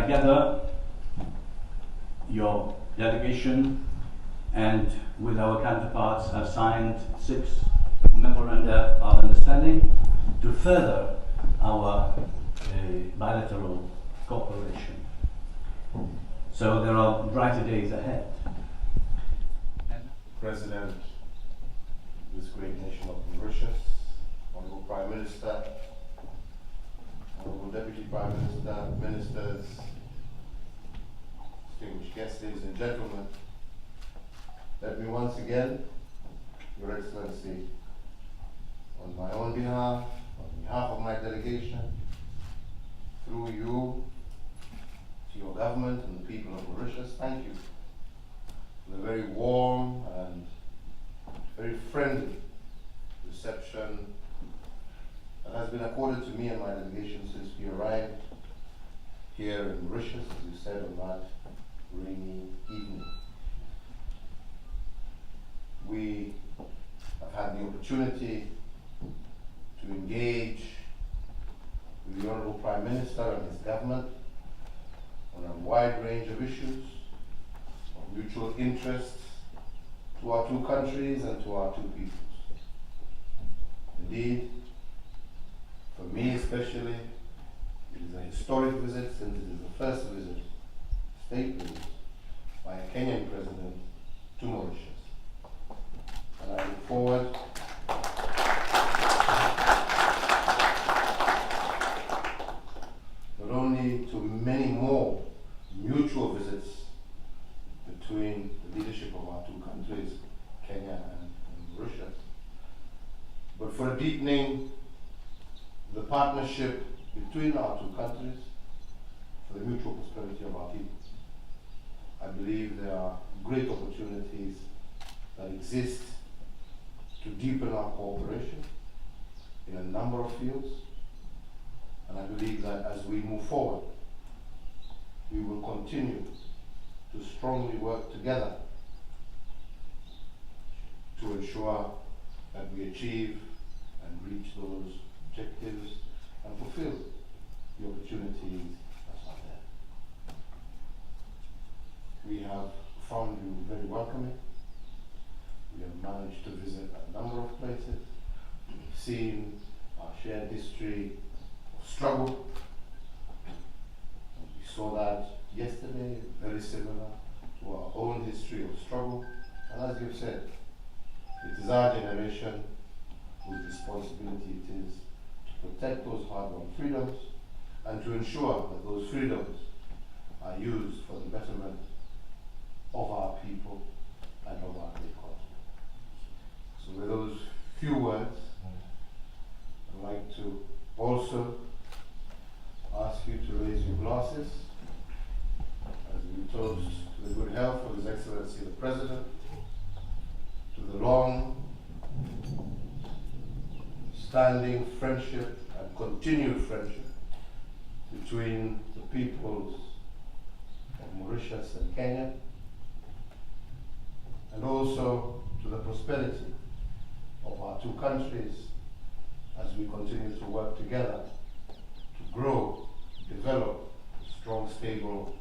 I gather your delegation and with our counterparts have signed 6 memoranda of understanding to further our bilateral cooperation. So there are brighter days ahead. President of this great nation of Mauritius, Honorable Prime Minister, Honorable Deputy Prime Minister, Ministers, distinguished guests, ladies and gentlemen, let me once again, Your Excellency, on my own behalf, on behalf of my delegation, through you, to your government and the people of Mauritius, thank you for the very warm and very friendly reception that has been accorded to me and my delegation since we arrived here in Mauritius, as you said, on that rainy evening. We have had the opportunity to engage with the Honorable Prime Minister and his government on a wide range of issues of mutual interest to our two countries and to our two peoples. Indeed, for me especially, it is a historic visit since it is the first visit, state visit, by a Kenyan president to Mauritius. And I look forward not only to many more mutual visits between the leadership of our two countries, Kenya and Mauritius, but for a deepening the partnership between our two countries for the mutual prosperity of our people. I believe there are great opportunities that exist to deepen our cooperation in a number of fields, and I believe that as we move forward, we will continue to strongly work together to ensure that we achieve and reach those objectives and fulfill the opportunities that are there. We have found you very welcoming. We have managed to visit a number of places. We've seen our shared history of struggle. We saw that yesterday, very similar to our own history of struggle. And as you've said, it is our generation whose responsibility it is to protect those hard-won freedoms and to ensure that those freedoms are used for the betterment of our people and of our great continent. So with those few words, I'd like to also ask you to raise your glasses as we toast to the good health of His Excellency the President, to the long standing friendship and continued friendship between the peoples of Mauritius and Kenya, and also to the prosperity of our two countries as we continue to work together to grow, develop a strong, stable